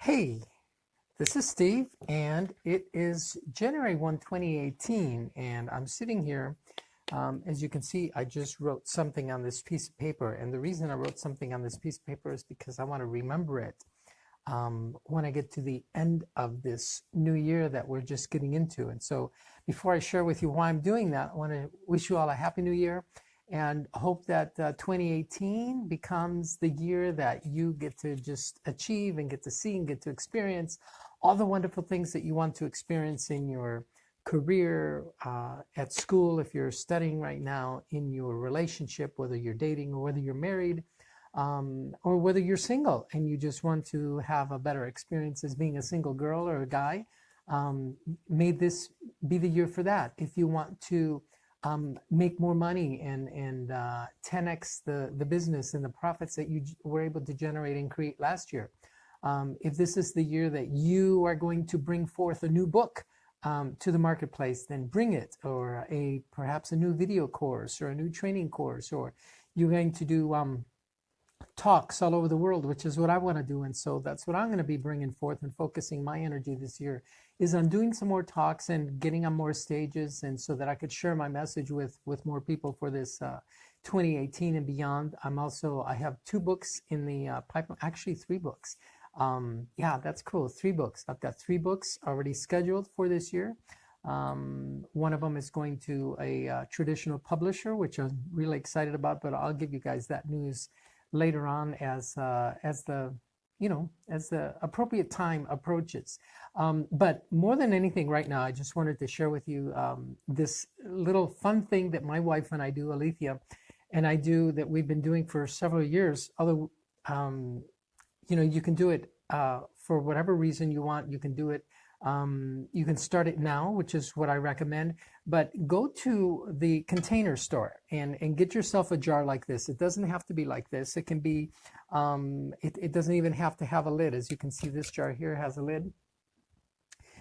Hey, this is Steve, and it is January 1, 2018, and I'm sitting here. As you can see, I just wrote something on this piece of paper, and the reason I wrote something on this piece of paper is because I want to remember it when I get to the end of this new year that we're just getting into. And so before I share with you why I'm doing that, I want to wish you all a happy new year and hope that 2018 becomes the year that you get to just achieve and get to see and get to experience all the wonderful things that you want to experience in your career, at school, if you're studying right now, in your relationship, whether you're dating or whether you're married, or whether you're single and you just want to have a better experience as being a single girl or a guy. May this be the year for that. If you want to make more money and 10x the business and the profits that you were able to generate and create last year. If this is the year that you are going to bring forth a new book to the marketplace, then bring it, or perhaps a new video course or a new training course, or you're going to do talks all over the world, which is what I want to do. And so that's what I'm going to be bringing forth and focusing my energy this year is on doing some more talks and getting on more stages, and so that I could share my message with more people for this 2018 and beyond. I have 2 books in the pipeline, actually 3 books. Yeah, that's cool. 3 books. I've got 3 books already scheduled for this year. One of them is going to a traditional publisher, which I'm really excited about, but I'll give you guys that news later on as the appropriate time approaches. But more than anything right now, I just wanted to share with you this little fun thing that my wife and I do, Alethea, and I do, that we've been doing for several years. Although, you can do it for whatever reason you want. You can do it. You can start it now, which is what I recommend, but go to the Container Store and get yourself a jar like this. It doesn't have to be like this. It can be, it doesn't even have to have a lid. As you can see, this jar here has a lid,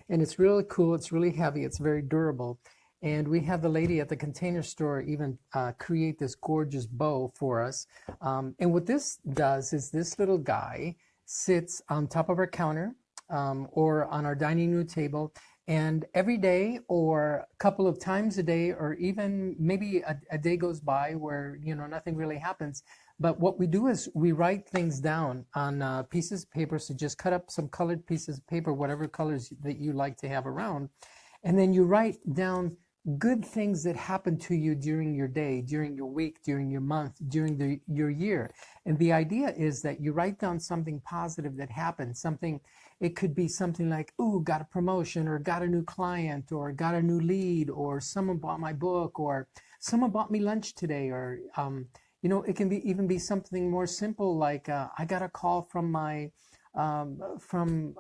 and it's really cool. It's really heavy. It's very durable. And we have the lady at the Container Store even create this gorgeous bow for us. And what this does is this little guy sits on top of our counter, or on our dining room table, and every day or a couple of times a day, or even maybe a day goes by where nothing really happens, but what we do is we write things down on pieces of paper. So just cut up some colored pieces of paper, whatever colors that you like to have around, and then you write down good things that happen to you during your day, during your week, during your month, during your year. And the idea is that you write down something positive that happened. It could be something like, ooh, got a promotion, or got a new client, or got a new lead, or someone bought my book, or someone bought me lunch today, or it can even be something more simple like I got a call from a friend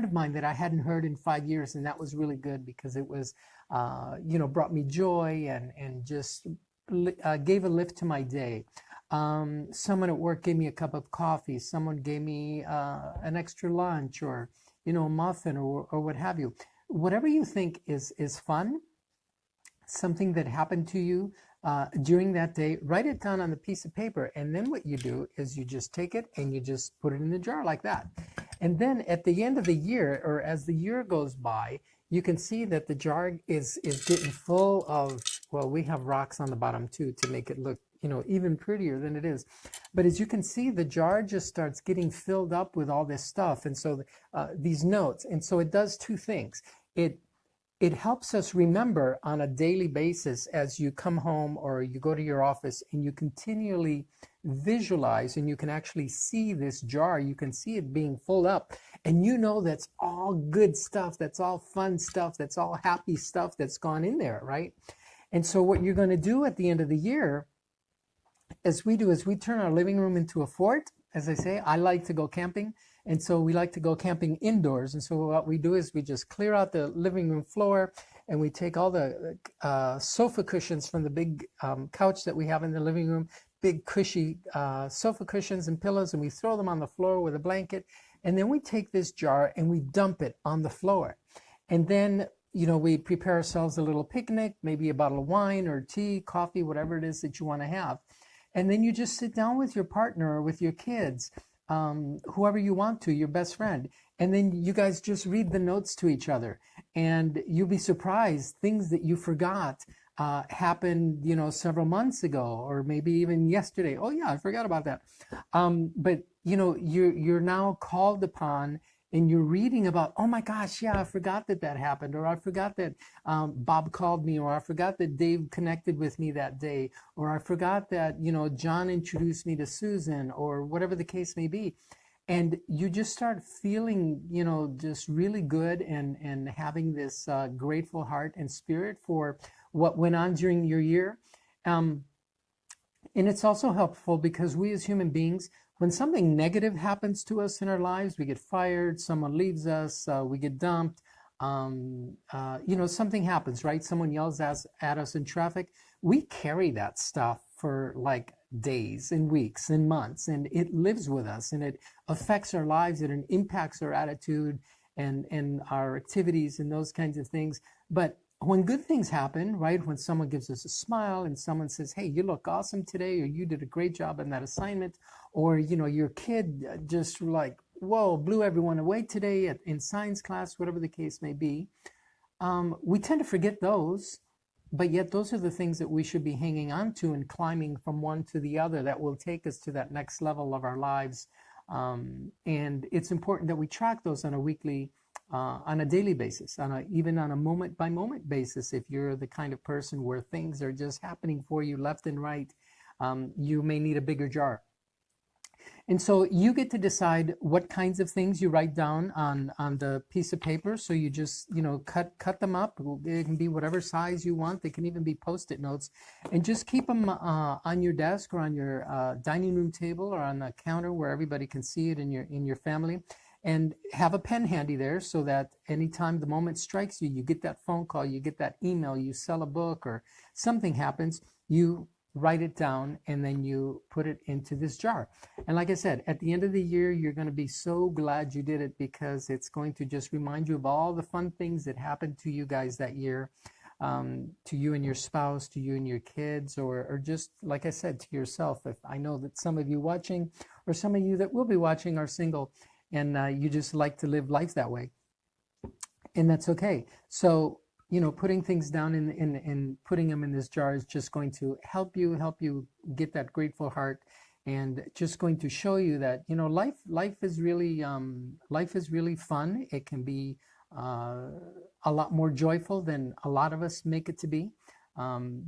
of mine that I hadn't heard in 5 years, and that was really good because it was brought me joy and just gave a lift to my day. Someone at work gave me a cup of coffee. Someone gave me an extra lunch, or a muffin, or what have you. Whatever you think is fun, something that happened to you during that day, write it down on the piece of paper. And then what you do is you just take it and you just put it in the jar like that. And then at the end of the year, or as the year goes by, you can see that the jar is getting full of, well, we have rocks on the bottom too to make it look even prettier than it is. But as you can see, the jar just starts getting filled up with all this stuff, and so these notes. And so it does 2 things. It helps us remember on a daily basis as you come home or you go to your office, and you continually visualize, and you can actually see this jar. You can see it being filled up, and that's all good stuff. That's all fun stuff. That's all happy stuff that's gone in there, right? And so what you're going to do at the end of the year, as we do, is we turn our living room into a fort. As I say, I like to go camping, and so we like to go camping indoors. And so what we do is we just clear out the living room floor, and we take all the sofa cushions from the big couch that we have in the living room, big cushy sofa cushions and pillows, and we throw them on the floor with a blanket. And then we take this jar and we dump it on the floor. And then we prepare ourselves a little picnic, maybe a bottle of wine or tea, coffee, whatever it is that you want to have. And then you just sit down with your partner or with your kids, whoever you want to, your best friend, And then you guys just read the notes to each other, and you'll be surprised things that you forgot happened, several months ago, or maybe even yesterday. Oh yeah, I forgot about that. But you're now called upon, and you're reading about, oh my gosh, yeah, I forgot that that happened, or I forgot that Bob called me, or I forgot that Dave connected with me that day, or I forgot that John introduced me to Susan, or whatever the case may be. And you just start feeling, just really good, and having this grateful heart and spirit for what went on during your year. Um, and it's also helpful because we as human beings, when something negative happens to us in our lives, we get fired, someone leaves us, we get dumped, something happens, right? Someone yells at us in traffic. We carry that stuff for like days and weeks and months, and it lives with us, and it affects our lives, and it impacts our attitude and our activities and those kinds of things. But when good things happen, right, when someone gives us a smile and someone says, hey, you look awesome today, or you did a great job in that assignment, or your kid just like, whoa, blew everyone away today in science class, whatever the case may be, we tend to forget those. But yet those are the things that we should be hanging on to and climbing from one to the other, that will take us to that next level of our lives. And it's important that we track those on a weekly, on a daily basis, even on a moment by moment basis. If you're the kind of person where things are just happening for you left and right, you may need a bigger jar. And so you get to decide what kinds of things you write down on the piece of paper. So you just, cut them up. It can be whatever size you want. They can even be Post-it notes. And just keep them on your desk, or on your dining room table, or on the counter where everybody can see it in your family. And have a pen handy there, so that anytime the moment strikes you, you get that phone call, you get that email, you sell a book, or something happens, you write it down, and then you put it into this jar. And like I said, at the end of the year, you're going to be so glad you did it, because it's going to just remind you of all the fun things that happened to you guys that year, to you and your spouse, to you and your kids, or just, like I said, to yourself. If I know that some of you watching, or some of you that will be watching, are single, and you just like to live life that way. And that's okay. So, putting things down and putting them in this jar is just going to help you get that grateful heart, and just going to show you that, life is really fun. It can be a lot more joyful than a lot of us make it to be,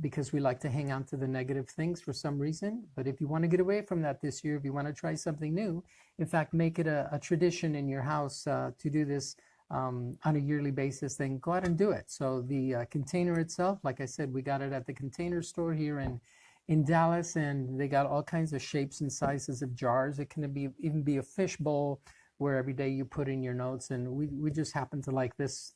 because we like to hang on to the negative things for some reason. But if you want to get away from that this year, if you want to try something new, in fact, make it a tradition in your house to do this on a yearly basis, then go out and do it. So the container itself, like I said, we got it at the Container Store here in Dallas, and they got all kinds of shapes and sizes of jars. It can even be a fish bowl, where every day you put in your notes. And we just happen to like this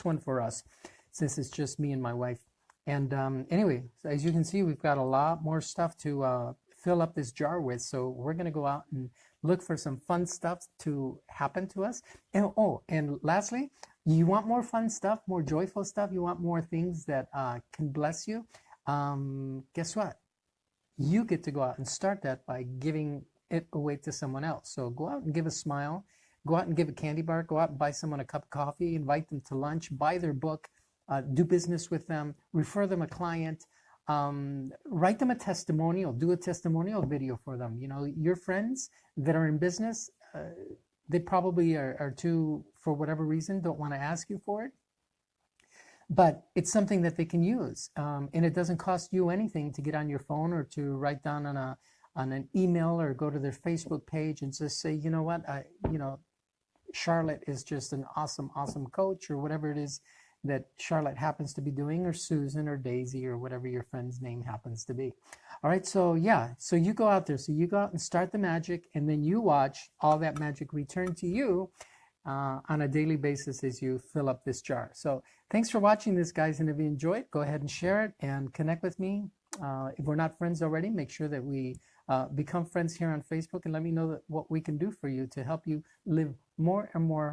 one for us, since it's just me and my wife. And anyway, so as you can see, we've got a lot more stuff to fill up this jar with. So we're going to go out and look for some fun stuff to happen to us. And lastly, you want more fun stuff, more joyful stuff, you want more things that can bless you. Guess what? You get to go out and start that by giving it away to someone else. So go out and give a smile, go out and give a candy bar, go out and buy someone a cup of coffee, invite them to lunch, buy their book, do business with them, refer them a client, write them a testimonial, do a testimonial video for them. Your friends that are in business, they probably are too, for whatever reason, don't want to ask you for it. But it's something that they can use, and it doesn't cost you anything to get on your phone, or to write down on an email, or go to their Facebook page and just say, you know what, Charlotte is just an awesome coach, or whatever it is that Charlotte happens to be doing, or Susan, or Daisy, or whatever your friend's name happens to be. All right, so yeah, so you go out there, so you go out and start the magic, and then you watch all that magic return to you on a daily basis as you fill up this jar. So thanks for watching this, guys, and if you enjoyed, go ahead and share it and connect with me. If we're not friends already, make sure that we become friends here on Facebook, and let me know what we can do for you to help you live more and more